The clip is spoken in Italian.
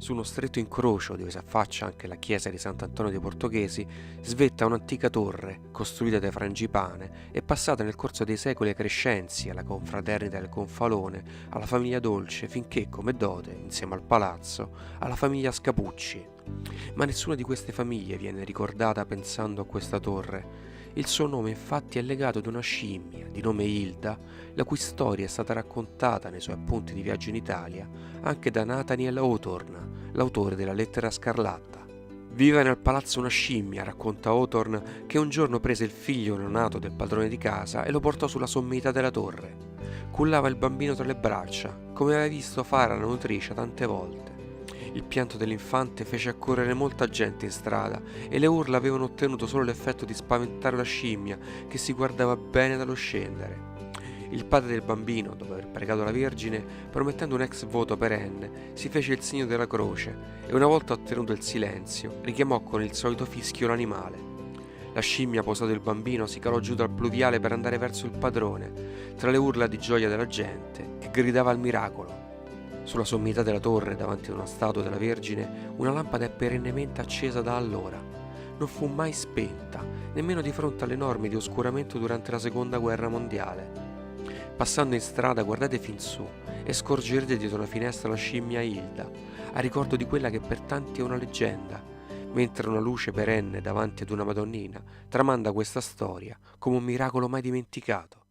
Su uno stretto incrocio, dove si affaccia anche la chiesa di Sant'Antonio dei Portoghesi, svetta un'antica torre, costruita dai Frangipane e passata nel corso dei secoli ai Crescenzi, alla confraternita del Confalone, alla famiglia Dolce, finché, come dote, insieme al palazzo, alla famiglia Scapucci. Ma nessuna di queste famiglie viene ricordata pensando a questa torre. Il suo nome infatti è legato ad una scimmia di nome Hilda, la cui storia è stata raccontata nei suoi appunti di viaggio in Italia anche da Nathaniel Hawthorne, l'autore della Lettera Scarlatta. Vive nel palazzo una scimmia, racconta Hawthorne, che un giorno prese il figlio neonato del padrone di casa e lo portò sulla sommità della torre. Cullava il bambino tra le braccia, come aveva visto fare la nutrice tante volte. Il pianto dell'infante fece accorrere molta gente in strada e le urla avevano ottenuto solo l'effetto di spaventare la scimmia, che si guardava bene dallo scendere. Il padre del bambino, dopo aver pregato la Vergine, promettendo un ex voto perenne, si fece il segno della croce e, una volta ottenuto il silenzio, richiamò con il solito fischio l'animale. La scimmia, posato il bambino, si calò giù dal pluviale per andare verso il padrone, tra le urla di gioia della gente che gridava al miracolo. Sulla sommità della torre, davanti a una statua della Vergine, una lampada è perennemente accesa da allora. Non fu mai spenta, nemmeno di fronte alle norme di oscuramento durante la Seconda Guerra Mondiale. Passando in strada guardate fin su e scorgerete dietro una finestra la scimmia Hilda, a ricordo di quella che per tanti è una leggenda, mentre una luce perenne davanti ad una Madonnina tramanda questa storia come un miracolo mai dimenticato.